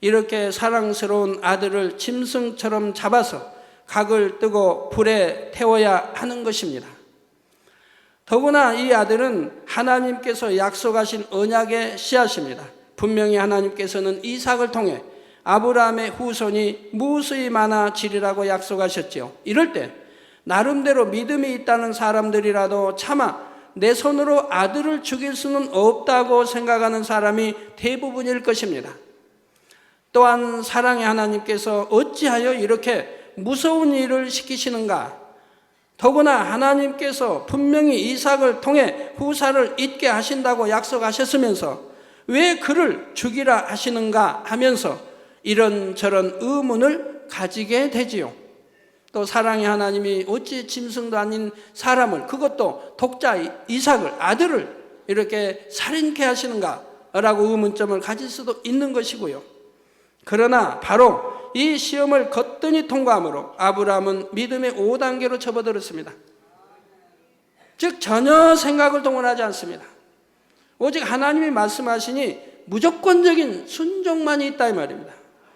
이렇게 사랑스러운 아들을 짐승처럼 잡아서 각을 뜨고 불에 태워야 하는 것입니다. 더구나 이 아들은 하나님께서 약속하신 언약의 씨앗입니다. 분명히 하나님께서는 이삭을 통해 아브라함의 후손이 무수히 많아지리라고 약속하셨지요. 이럴 때 나름대로 믿음이 있다는 사람들이라도 차마 내 손으로 아들을 죽일 수는 없다고 생각하는 사람이 대부분일 것입니다. 또한 사랑의 하나님께서 어찌하여 이렇게 무서운 일을 시키시는가? 더구나 하나님께서 분명히 이삭을 통해 후사를 잇게 하신다고 약속하셨으면서 왜 그를 죽이라 하시는가 하면서 이런저런 의문을 가지게 되지요. 또 사랑의 하나님이 어찌 짐승도 아닌 사람을, 그것도 독자 이삭을, 아들을 이렇게 살인케 하시는가 라고 의문점을 가질 수도 있는 것이고요. 그러나 바로 이 시험을 거뜬히 통과함으로 아브라함은 믿음의 5단계로 접어들었습니다. 즉 전혀 생각을 동원하지 않습니다. 오직 하나님이 말씀하시니 무조건적인 순종만이 있다 이 말입니다.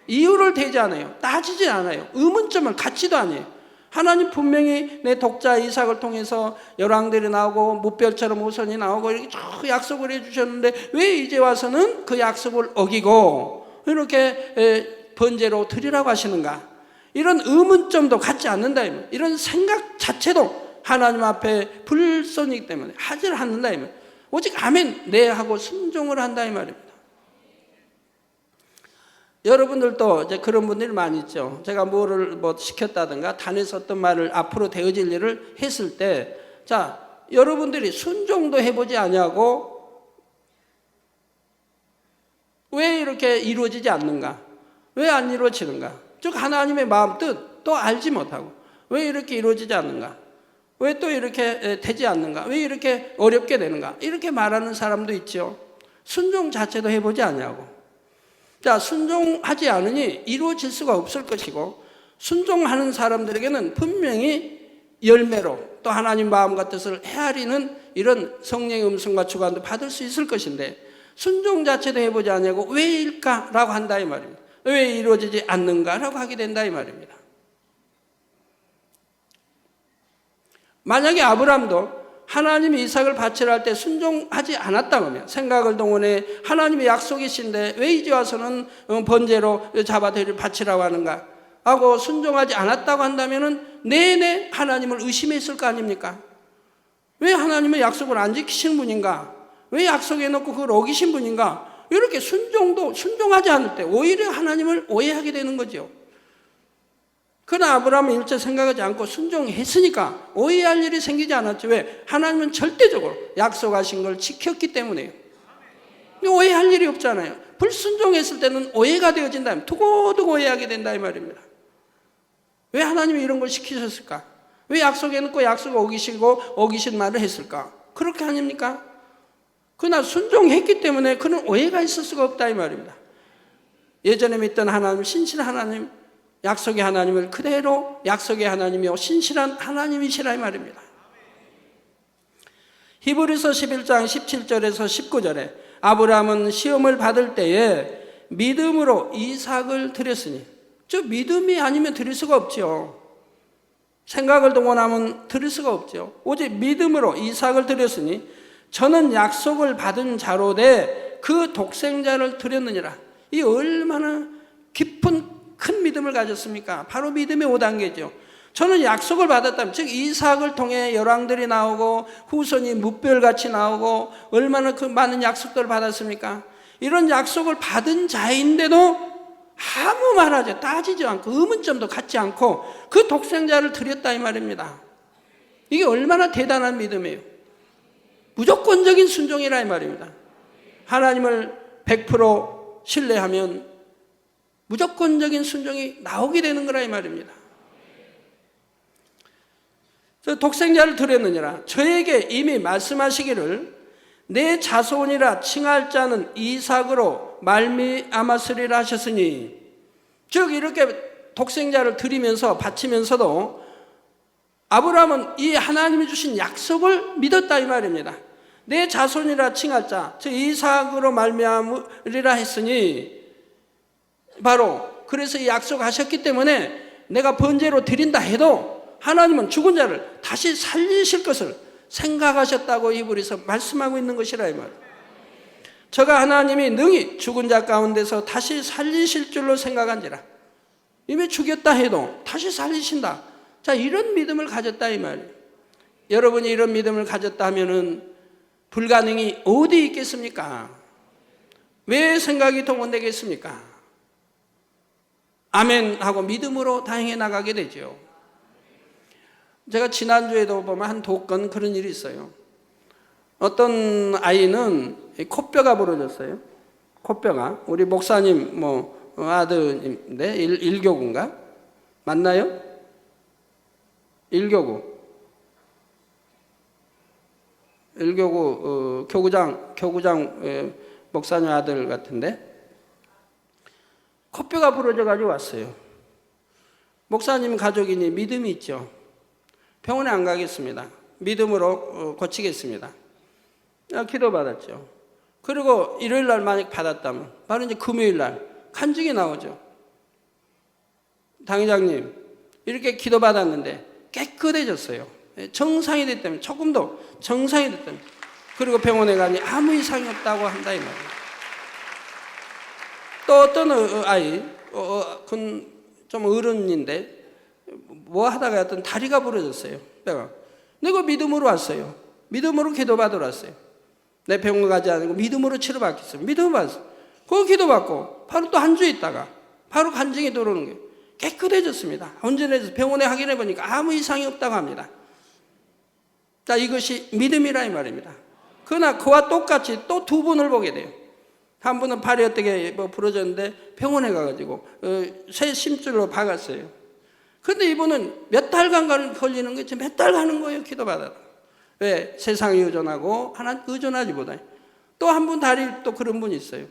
이유를 대지 않아요. 따지지 않아요. 의문점을 갖지도 않아요. 하나님 분명히 내 독자 이삭을 통해서 열왕들이 나오고 무별처럼 후손이 나오고 이렇게 쭉 약속을 해주셨는데 왜 이제 와서는 그 약속을 어기고 이렇게 번제로 드리라고 하시는가? 이런 의문점도 갖지 않는다. 이런 생각 자체도 하나님 앞에 불손이기 때문에 하지를 않는다. 오직 아멘, 네 하고 순종을 한다 이 말입니다. 여러분들도 이제 그런 분들이 많이 있죠. 제가 뭐를 시켰다든가 단에서 어떤 말을 앞으로 되어질 일을 했을 때, 자, 여러분들이 순종도 해보지 않냐고 왜 이렇게 이루어지지 않는가? 왜 안 이루어지는가? 즉 하나님의 마음 뜻 또 알지 못하고 왜 이렇게 이루어지지 않는가? 왜 또 이렇게 되지 않는가? 왜 이렇게 어렵게 되는가? 이렇게 말하는 사람도 있죠. 순종 자체도 해보지 않냐고. 자, 순종하지 않으니 이루어질 수가 없을 것이고, 순종하는 사람들에게는 분명히 열매로 또 하나님 마음과 뜻을 헤아리는 이런 성령의 음성과 주관도 받을 수 있을 것인데, 순종 자체도 해보지 않냐고 왜일까라고 한다 이 말입니다. 왜 이루어지지 않는가라고 하게 된다 이 말입니다. 만약에 아브라함도 하나님이 이삭을 바치라 할 때 순종하지 않았다면, 생각을 동원해 하나님의 약속이신데 왜 이제 와서는 번제로 잡아들여 바치라고 하는가 하고 순종하지 않았다고 한다면 내내 하나님을 의심했을 거 아닙니까? 왜 하나님의 약속을 안 지키신 분인가? 왜 약속해놓고 그걸 어기신 분인가? 이렇게 순종하지 않을 때 오히려 하나님을 오해하게 되는 거죠. 그러나 아브라함은 일체 생각하지 않고 순종했으니까 오해할 일이 생기지 않았죠. 왜? 하나님은 절대적으로 약속하신 걸 지켰기 때문에요. 오해할 일이 없잖아요. 불순종했을 때는 오해가 되어진다면 두고두고 오해하게 된다 이 말입니다. 왜 하나님이 이런 걸 시키셨을까? 왜 약속해놓고 약속을 어기신 말을 했을까? 그렇게 아닙니까? 그러나 순종했기 때문에 그는 오해가 있을 수가 없다 이 말입니다. 예전에 믿던 하나님, 신실한 하나님, 약속의 하나님을 그대로 약속의 하나님이요 신실한 하나님이시라 이 말입니다. 히브리서 11장 17절에서 19절에 아브라함은 시험을 받을 때에 믿음으로 이삭을 드렸으니, 즉 믿음이 아니면 드릴 수가 없죠. 생각을 동원하면 드릴 수가 없죠. 오직 믿음으로 이삭을 드렸으니 저는 약속을 받은 자로 돼 그 독생자를 드렸느니라. 이 얼마나 깊은 큰 믿음을 가졌습니까? 바로 믿음의 5단계죠. 저는 약속을 받았다면, 즉 이삭을 통해 열왕들이 나오고 후손이 무별같이 나오고 얼마나 그 많은 약속들을 받았습니까? 이런 약속을 받은 자인데도 아무 말하지, 따지지 않고 의문점도 갖지 않고 그 독생자를 드렸다 이 말입니다. 이게 얼마나 대단한 믿음이에요. 무조건적인 순종이라 이 말입니다. 하나님을 100% 신뢰하면 무조건적인 순종이 나오게 되는 거라 이 말입니다. 저 독생자를 드렸느니라. 저에게 이미 말씀하시기를 내 자손이라 칭할 자는 이삭으로 말미암았으리라 하셨으니, 즉 이렇게 독생자를 드리면서 바치면서도 아브라함은 이 하나님이 주신 약속을 믿었다 이 말입니다. 내 자손이라 칭할 자, 즉 이삭으로 말미암으리라 했으니, 바로 그래서 이 약속하셨기 때문에 내가 번제로 드린다 해도 하나님은 죽은 자를 다시 살리실 것을 생각하셨다고 히브리서 말씀하고 있는 것이라 이 말이에요. 저가 하나님이 능히 죽은 자 가운데서 다시 살리실 줄로 생각한지라. 이미 죽였다 해도 다시 살리신다. 자, 이런 믿음을 가졌다 이 말이에요. 여러분이 이런 믿음을 가졌다 하면은 불가능이 어디 있겠습니까? 왜 생각이 동원되겠습니까? 아멘 하고 믿음으로 다행해 나가게 되죠. 제가 지난주에도 보면 한 독건 그런 일이 있어요. 어떤 아이는 코뼈가 부러졌어요. 코뼈가. 우리 목사님 아들인데 일교구인가? 맞나요? 일교구 교구장 목사님 아들 같은데 코뼈가 부러져 가지고 왔어요. 목사님 가족이니 믿음이 있죠. 병원에 안 가겠습니다. 믿음으로 고치겠습니다. 기도받았죠. 그리고 일요일 날 만약 받았다면 바로 이제 금요일 날 간증이 나오죠. 당회장님 이렇게 기도받았는데 깨끗해졌어요. 정상이 됐다면, 조금도 정상이 됐다면, 그리고 병원에 가니 아무 이상이 없다고 한다 이 말이에요. 또 어떤 아이, 그건 좀 어른인데 뭐 하다가 어떤 다리가 부러졌어요. 뼈가. 내가 믿음으로 왔어요. 믿음으로 기도받으러 왔어요. 내 병원 가지 않고 믿음으로 치료받겠어요. 믿음으로 왔어요. 그거 기도받고 바로 또 한 주 있다가 바로 간증이 들어오는 거예요. 깨끗해졌습니다. 온전해져서 병원에 확인해 보니까 아무 이상이 없다고 합니다. 자, 이것이 믿음이라 이 말입니다. 그러나 그와 똑같이 또 두 분을 보게 돼요. 한 분은 팔이 어떻게 부러졌는데 병원에 가가지고 새 심줄로 박았어요. 근데 이분은 몇 달간 걸리는 거지, 몇 달 가는 거예요, 기도받아도. 왜? 세상에 의존하고 하나님 의존하지보다. 또 한 분 다리 또 그런 분이 있어요.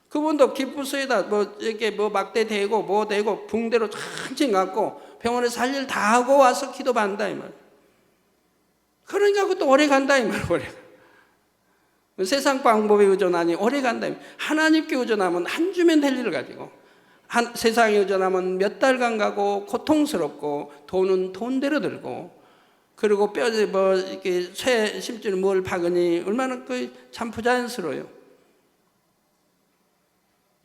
그분도 기부스에다 이렇게 막대 대고 대고 붕대로 천천히 갖고 병원에 살 일 다 하고 와서 기도받는다 이 말. 그러니까 그것도 오래 간다 이 말. 오래. 세상 방법에 의존하니 오래 간다. 하나님께 의존하면 한 주면 될 일을 가지고 세상에 의존하면 몇 달간 가고 고통스럽고 돈은 돈대로 들고, 그리고 뼈에 이렇게 쇠 심줄에 뭘 박으니 얼마나 참 부자연스러워요.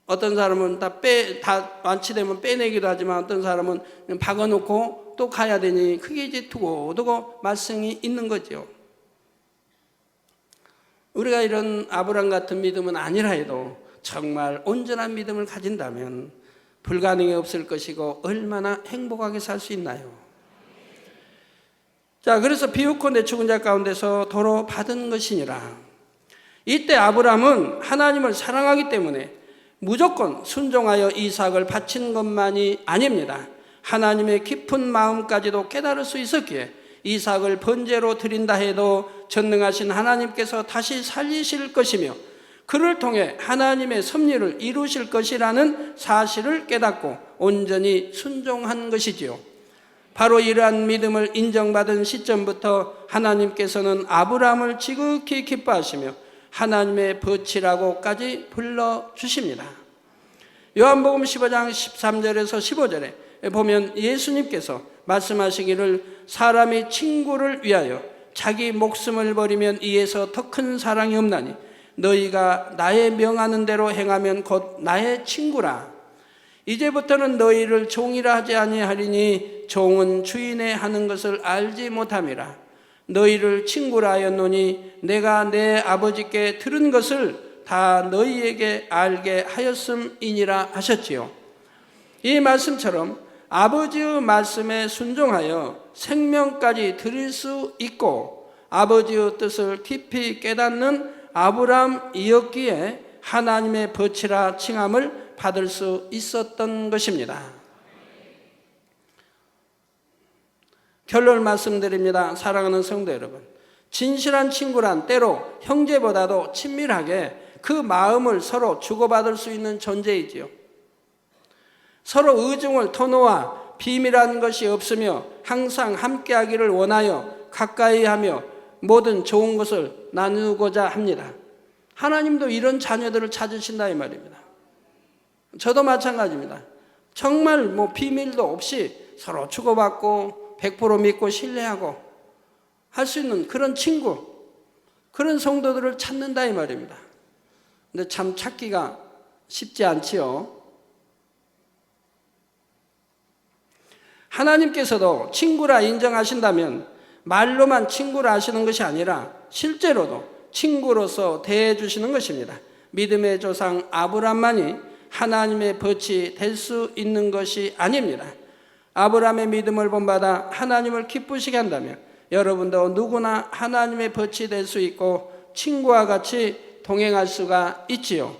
어떤 사람은 다 완치되면 빼내기도 하지만 어떤 사람은 박아놓고 또 가야 되니 그게 이제 두고두고 말썽이 있는 거죠. 우리가 이런 아브라함 같은 믿음은 아니라 해도 정말 온전한 믿음을 가진다면 불가능이 없을 것이고 얼마나 행복하게 살 수 있나요? 자, 그래서 비웃고 내죽은 자 가운데서 도로 받은 것이니라. 이때 아브라함은 하나님을 사랑하기 때문에 무조건 순종하여 이삭을 바친 것만이 아닙니다. 하나님의 깊은 마음까지도 깨달을 수 있었기에 이삭을 번제로 드린다 해도 전능하신 하나님께서 다시 살리실 것이며 그를 통해 하나님의 섭리를 이루실 것이라는 사실을 깨닫고 온전히 순종한 것이지요. 바로 이러한 믿음을 인정받은 시점부터 하나님께서는 아브라함을 지극히 기뻐하시며 하나님의 벗이라고까지 불러주십니다. 요한복음 15장 13절에서 15절에 보면 예수님께서 말씀하시기를 사람이 친구를 위하여 자기 목숨을 버리면 이에서 더 큰 사랑이 없나니 너희가 나의 명하는 대로 행하면 곧 나의 친구라. 이제부터는 너희를 종이라 하지 아니하리니 종은 주인의 하는 것을 알지 못함이라. 너희를 친구라 하였노니 내가 내 아버지께 들은 것을 다 너희에게 알게 하였음이니라 하셨지요. 이 말씀처럼 아버지의 말씀에 순종하여 생명까지 드릴 수 있고 아버지의 뜻을 깊이 깨닫는 아브라함이었기에 하나님의 벗이라 칭함을 받을 수 있었던 것입니다. 결론 말씀드립니다. 사랑하는 성도 여러분, 진실한 친구란 때로 형제보다도 친밀하게 그 마음을 서로 주고받을 수 있는 존재이지요. 서로 의중을 터놓아 비밀한 것이 없으며 항상 함께하기를 원하여 가까이하며 모든 좋은 것을 나누고자 합니다. 하나님도 이런 자녀들을 찾으신다 이 말입니다. 저도 마찬가지입니다. 정말 비밀도 없이 서로 주고받고 100% 믿고 신뢰하고 할 수 있는 그런 친구, 그런 성도들을 찾는다 이 말입니다. 근데 참 찾기가 쉽지 않지요. 하나님께서도 친구라 인정하신다면 말로만 친구라 하시는 것이 아니라 실제로도 친구로서 대해 주시는 것입니다. 믿음의 조상 아브라함만이 하나님의 벗이 될 수 있는 것이 아닙니다. 아브라함의 믿음을 본받아 하나님을 기쁘시게 한다면 여러분도 누구나 하나님의 벗이 될 수 있고 친구와 같이 동행할 수가 있지요.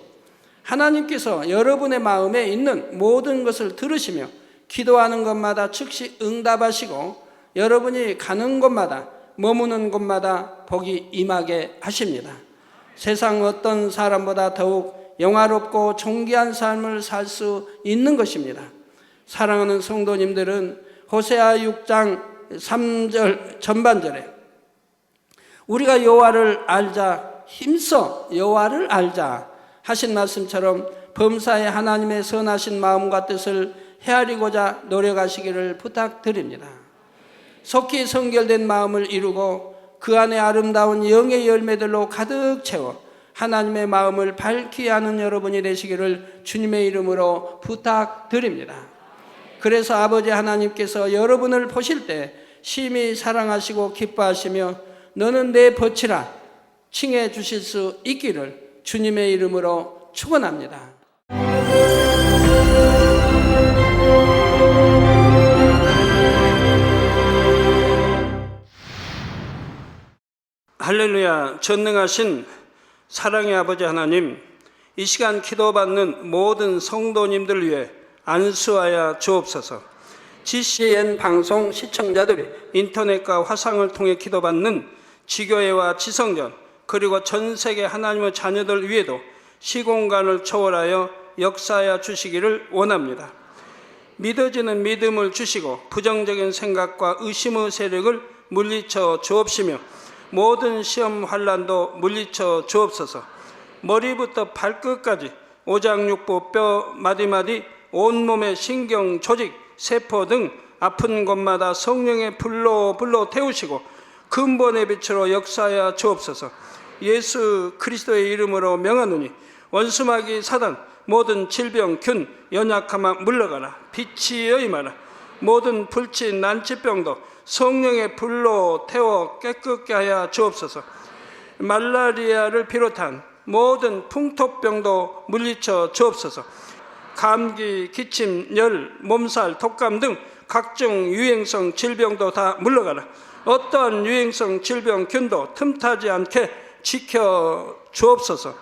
하나님께서 여러분의 마음에 있는 모든 것을 들으시며 기도하는 것마다 즉시 응답하시고 여러분이 가는 곳마다 머무는 곳마다 복이 임하게 하십니다. 세상 어떤 사람보다 더욱 영화롭고 존귀한 삶을 살 수 있는 것입니다. 사랑하는 성도님들은 호세아 6장 3절 전반절에 우리가 여호와를 알자, 힘써 여호와를 알자 하신 말씀처럼 범사에 하나님의 선하신 마음과 뜻을 헤아리고자 노력하시기를 부탁드립니다. 속히 성결된 마음을 이루고 그 안에 아름다운 영의 열매들로 가득 채워 하나님의 마음을 밝히 하는 여러분이 되시기를 주님의 이름으로 부탁드립니다. 그래서 아버지 하나님께서 여러분을 보실 때 심히 사랑하시고 기뻐하시며 너는 내 벗이라 칭해 주실 수 있기를 주님의 이름으로 축원합니다. 할렐루야. 전능하신 사랑의 아버지 하나님, 이 시간 기도받는 모든 성도님들 위해 안수하여 주옵소서. GCN 방송 시청자들이 인터넷과 화상을 통해 기도받는 지교회와 지성전 그리고 전 세계 하나님의 자녀들 위에도 시공간을 초월하여 역사하여 주시기를 원합니다. 믿어지는 믿음을 주시고 부정적인 생각과 의심의 세력을 물리쳐 주옵시며 모든 시험 환난도 물리쳐 주옵소서. 머리부터 발끝까지 오장육부 뼈 마디마디 온몸의 신경 조직 세포 등 아픈 곳마다 성령의 불로 태우시고 근본의 빛으로 역사하여 주옵소서. 예수 그리스도의 이름으로 명하노니 원수마귀 사단 모든 질병 균 연약함아 물러가라. 빛이 임하라. 모든 불치 난치병도 성령의 불로 태워 깨끗게 하여 주옵소서. 말라리아를 비롯한 모든 풍토병도 물리쳐 주옵소서. 감기, 기침, 열, 몸살, 독감 등 각종 유행성 질병도 다 물러가라. 어떠한 유행성 질병균도 틈타지 않게 지켜 주옵소서.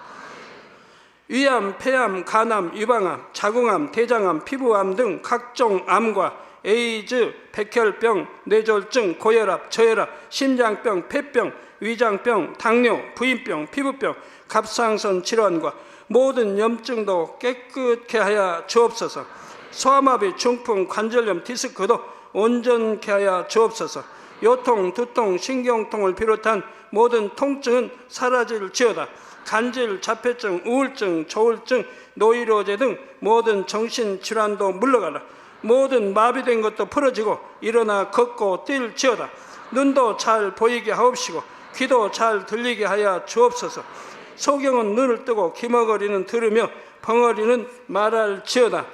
위암, 폐암, 간암, 유방암, 자궁암, 대장암, 피부암 등 각종 암과 에이즈, 백혈병, 뇌졸중, 고혈압, 저혈압, 심장병, 폐병, 위장병, 당뇨, 부인병, 피부병, 갑상선 질환과 모든 염증도 깨끗게 하여 주옵소서. 소아마비, 중풍, 관절염, 디스크도 온전케 하여 주옵소서. 요통, 두통, 신경통을 비롯한 모든 통증은 사라질지어다. 간질, 자폐증, 우울증, 조울증, 노이로제 등 모든 정신질환도 물러가라. 모든 마비된 것도 풀어지고 일어나 걷고 뛸지어다. 눈도 잘 보이게 하옵시고 귀도 잘 들리게 하여 주옵소서. 소경은 눈을 뜨고 기머거리는 들으며 벙어리는 말할지어다.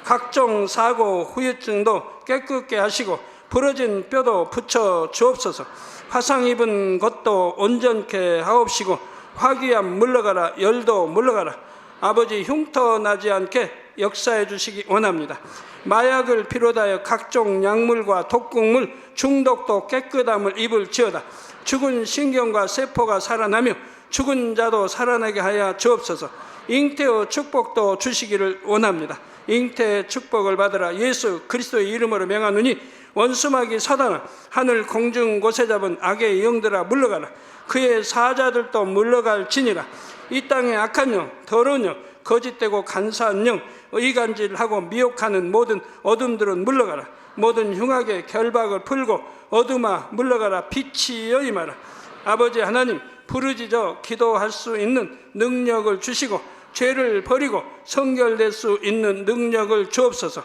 각종 사고 후유증도 깨끗게 하시고 부러진 뼈도 붙여 주옵소서. 화상 입은 것도 온전케 하옵시고 화기암 물러가라. 열도 물러가라. 아버지 흉터 나지 않게 역사해 주시기 원합니다. 마약을 비롯하여 각종 약물과 독극물 중독도 깨끗함을 입을지어다. 죽은 신경과 세포가 살아나며 죽은 자도 살아나게 하여 주옵소서. 잉태의 축복도 주시기를 원합니다. 잉태의 축복을 받으라. 예수 그리스도의 이름으로 명하노니 원수마귀 사단아 하늘 공중 곳에 잡은 악의 영들아 물러가라. 그의 사자들도 물러갈지니라. 이 땅의 악한 영, 더러운 영, 거짓되고 간사한 영, 의간질하고 미혹하는 모든 어둠들은 물러가라. 모든 흉악의 결박을 풀고 어둠아 물러가라. 빛이 임하라. 아버지 하나님, 부르짖어 기도할 수 있는 능력을 주시고 죄를 버리고 성결될 수 있는 능력을 주옵소서.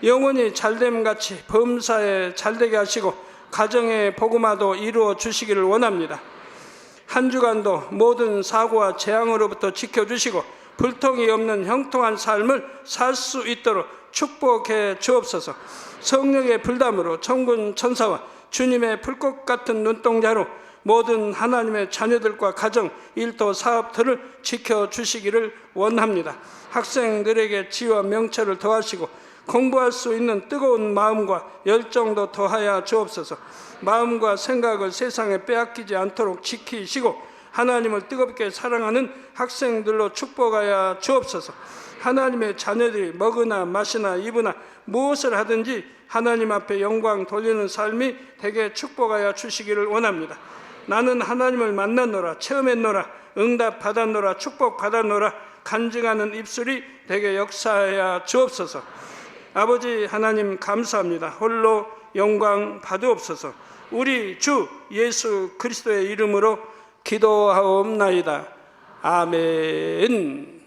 영원히 잘됨같이 범사에 잘되게 하시고 가정의 복음화도 이루어 주시기를 원합니다. 한 주간도 모든 사고와 재앙으로부터 지켜주시고 불통이 없는 형통한 삶을 살 수 있도록 축복해 주옵소서. 성령의 불담으로 천군 천사와 주님의 불꽃 같은 눈동자로 모든 하나님의 자녀들과 가정, 일터, 사업들을 지켜주시기를 원합니다. 학생들에게 지혜와 명철을 더하시고 공부할 수 있는 뜨거운 마음과 열정도 더하여 주옵소서. 마음과 생각을 세상에 빼앗기지 않도록 지키시고 하나님을 뜨겁게 사랑하는 학생들로 축복하여 주옵소서. 하나님의 자녀들이 먹으나 마시나 입으나 무엇을 하든지 하나님 앞에 영광 돌리는 삶이 되게 축복하여 주시기를 원합니다. 나는 하나님을 만났노라, 체험했노라, 응답 받았노라, 축복 받았노라 간증하는 입술이 되게 역사하여 주옵소서. 아버지 하나님 감사합니다. 홀로 영광 받으옵소서. 우리 주 예수 그리스도의 이름으로 기도하옵나이다. 아멘.